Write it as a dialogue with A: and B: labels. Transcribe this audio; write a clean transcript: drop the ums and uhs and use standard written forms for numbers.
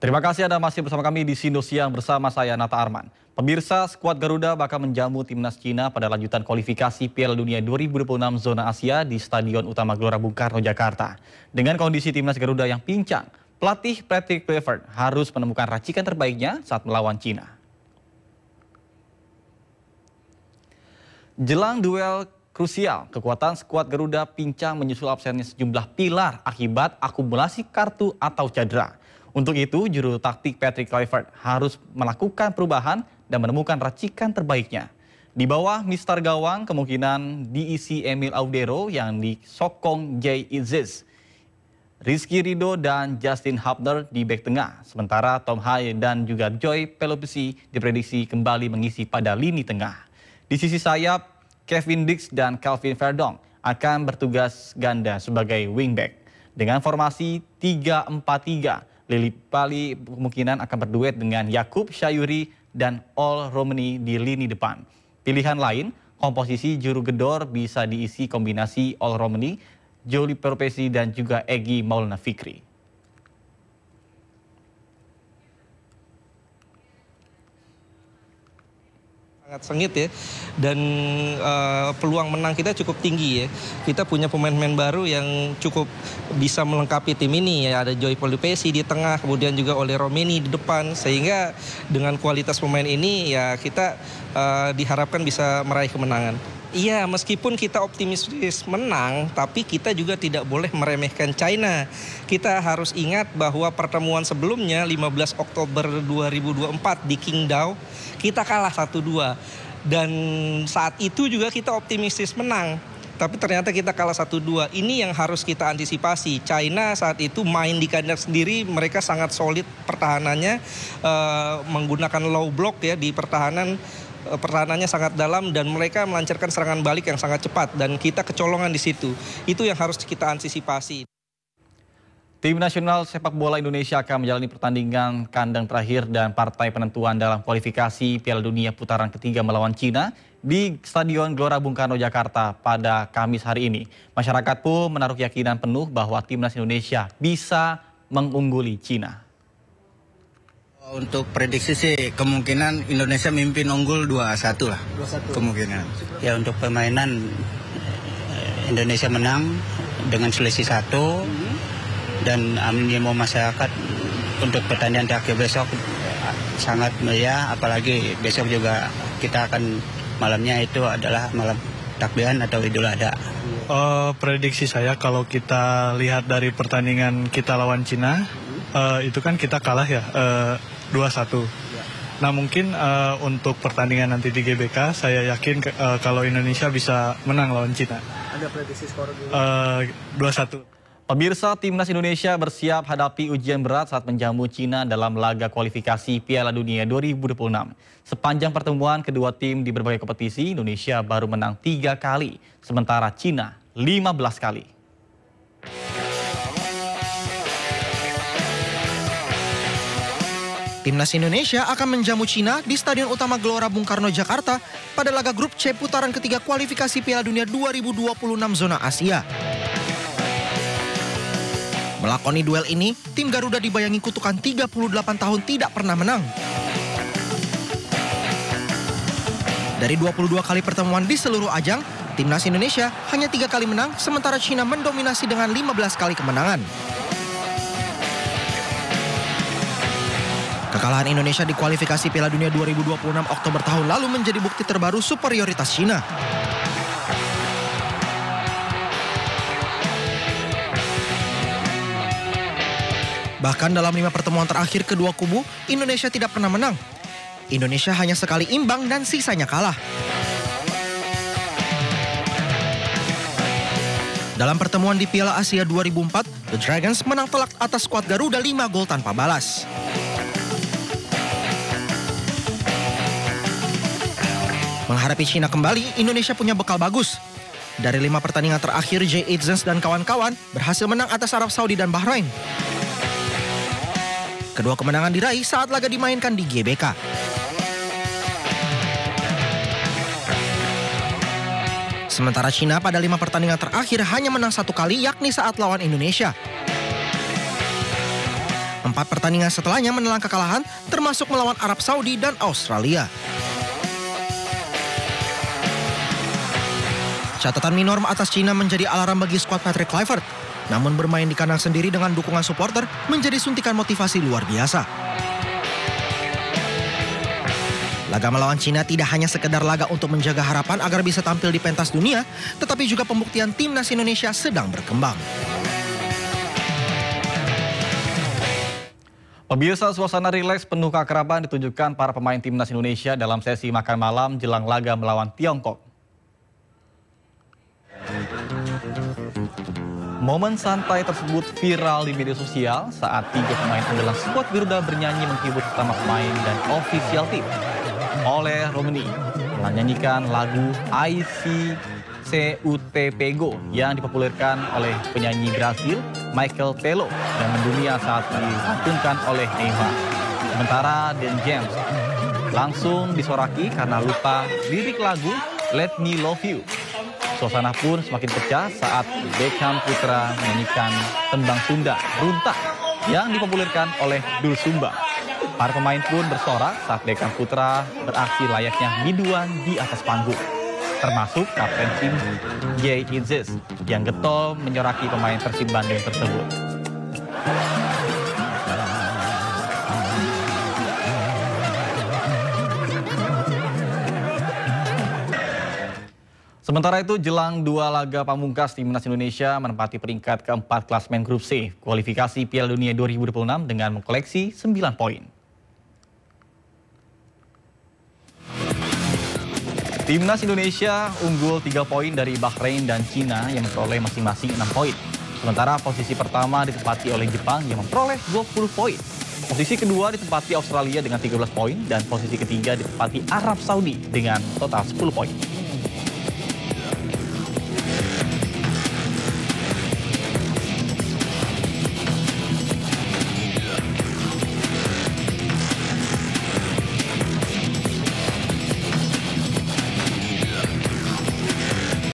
A: Terima kasih Anda masih bersama kami di Sindo Siang bersama saya Nata Arman. Pemirsa, skuad Garuda bakal menjamu timnas Cina pada lanjutan kualifikasi Piala Dunia 2026 zona Asia di Stadion Utama Gelora Bung Karno, Jakarta. Dengan kondisi timnas Garuda yang pincang, pelatih Patrick Kluivert harus menemukan racikan terbaiknya saat melawan Cina. Jelang duel krusial, kekuatan skuad Garuda pincang menyusul absennya sejumlah pilar akibat akumulasi kartu atau cedera. Untuk itu, juru taktik Patrick Kluivert harus melakukan perubahan dan menemukan racikan terbaiknya. Di bawah Mister Gawang kemungkinan diisi Emil Audero yang disokong Jay Izzez, Rizky Ridho dan Justin Hubner di bek tengah. Sementara Tom Haye dan juga Joy Pelopesi diprediksi kembali mengisi pada lini tengah. Di sisi sayap, Kevin Dix dan Calvin Verdong akan bertugas ganda sebagai wingback. Dengan formasi 3-4-3, Lili Pali kemungkinan akan berduet dengan Yakub Sayuri dan Ol Romani di lini depan. Pilihan lain, komposisi juru gedor bisa diisi kombinasi Ol Romani, Joli Pelopesi dan juga Egy Maulana Fikri.
B: Sangat sengit ya, dan peluang menang kita cukup tinggi ya. Kita punya pemain-pemain baru yang cukup bisa melengkapi tim ini ya. Ada Joy Pelopesi di tengah, kemudian juga Ol Romani di depan, sehingga dengan kualitas pemain ini ya kita diharapkan bisa meraih kemenangan. Iya, meskipun kita optimistis menang, tapi kita juga tidak boleh meremehkan China. Kita harus ingat bahwa pertemuan sebelumnya 15 Oktober 2024 di Qingdao, kita kalah 1-2. Dan saat itu juga kita optimistis menang. Tapi ternyata kita kalah 1-2. Ini yang harus kita antisipasi. China saat itu main di kandang sendiri, mereka sangat solid pertahanannya, menggunakan low block ya di pertahanan. Pertahanannya sangat dalam dan mereka melancarkan serangan balik yang sangat cepat dan kita kecolongan di situ. Itu yang harus kita antisipasi.
A: Tim nasional sepak bola Indonesia akan menjalani pertandingan kandang terakhir dan partai penentuan dalam kualifikasi Piala Dunia putaran ketiga melawan Cina di Stadion Gelora Bung Karno, Jakarta pada Kamis hari ini. Masyarakat pun menaruh keyakinan penuh bahwa timnas Indonesia bisa mengungguli Cina.
C: Untuk prediksi sih kemungkinan Indonesia mimpin unggul 2-1 lah. 2-1. Kemungkinan. Ya untuk permainan Indonesia menang dengan selisih 1 dan animo masyarakat untuk pertandingan terakhir besok sangat meriah, apalagi besok juga kita akan malamnya itu adalah malam takbiran atau Idul Adha.
D: Prediksi saya kalau kita lihat dari pertandingan kita lawan Cina, itu kan kita kalah ya 2-1. Nah mungkin untuk pertandingan nanti di GBK saya yakin kalau Indonesia bisa menang lawan Cina.
E: Ada prediksi skor
D: 2-1.
A: Pemirsa, timnas Indonesia bersiap hadapi ujian berat saat menjamu Cina dalam laga kualifikasi Piala Dunia 2026. Sepanjang pertemuan kedua tim di berbagai kompetisi, Indonesia baru menang 3 kali, sementara Cina 15 kali.
F: Timnas Indonesia akan menjamu Cina di Stadion Utama Gelora Bung Karno, Jakarta pada laga grup C putaran ketiga kualifikasi Piala Dunia 2026 zona Asia. Melakoni duel ini, tim Garuda dibayangi kutukan 38 tahun tidak pernah menang. Dari 22 kali pertemuan di seluruh ajang, timnas Indonesia hanya 3 kali menang, sementara Cina mendominasi dengan 15 kali kemenangan. Kekalahan Indonesia di kualifikasi Piala Dunia 2026 Oktober tahun lalu menjadi bukti terbaru superioritas Cina. Bahkan dalam 5 pertemuan terakhir kedua kubu, Indonesia tidak pernah menang. Indonesia hanya sekali imbang dan sisanya kalah. Dalam pertemuan di Piala Asia 2004, The Dragons menang telak atas skuad Garuda 5 gol tanpa balas. Menghadapi Cina kembali, Indonesia punya bekal bagus. Dari 5 pertandingan terakhir, Jay Izzez dan kawan-kawan berhasil menang atas Arab Saudi dan Bahrain. Kedua kemenangan diraih saat laga dimainkan di GBK. Sementara Cina pada 5 pertandingan terakhir hanya menang 1 kali, yakni saat lawan Indonesia. 4 pertandingan setelahnya menelan kekalahan, termasuk melawan Arab Saudi dan Australia. Catatan minor atas Cina menjadi alarm bagi skuad Patrick Kluivert. Namun bermain di kandang sendiri dengan dukungan supporter menjadi suntikan motivasi luar biasa. Laga melawan Cina tidak hanya sekedar laga untuk menjaga harapan agar bisa tampil di pentas dunia, tetapi juga pembuktian timnas Indonesia sedang berkembang.
A: Pemirsa, suasana rileks penuh keakraban ditunjukkan para pemain timnas Indonesia dalam sesi makan malam jelang laga melawan Tiongkok. Momen santai tersebut viral di media sosial saat 3 pemain andalan skuad Garuda bernyanyi menghibur sesama pemain dan official tim. Oleh Romani menyanyikan lagu ICCUTPGO yang dipopulerkan oleh penyanyi Brasil Michael Tello dan mendunia saat dilantunkan oleh Neymar. Sementara Dan James langsung disoraki karena lupa lirik lagu Let Me Love You. Suasana pun semakin pecah saat Beckham Putra menyanyikan tembang Sunda Runtah yang dipopulerkan oleh Doel Sumbang. Para pemain pun bersorak saat Beckham Putra beraksi layaknya biduan di atas panggung. Termasuk kapten tim Jay Itzes yang getol menyoraki pemain Persib Bandung tersebut. Sementara itu, jelang 2 laga pamungkas timnas Indonesia menempati peringkat keempat klasmen grup C kualifikasi Piala Dunia 2026 dengan mengkoleksi 9 poin. Timnas Indonesia unggul 3 poin dari Bahrain dan Cina yang memperoleh masing-masing 6 poin. Sementara posisi pertama ditempati oleh Jepang yang memperoleh 20 poin. Posisi kedua ditempati Australia dengan 13 poin dan posisi ketiga ditempati Arab Saudi dengan total 10 poin.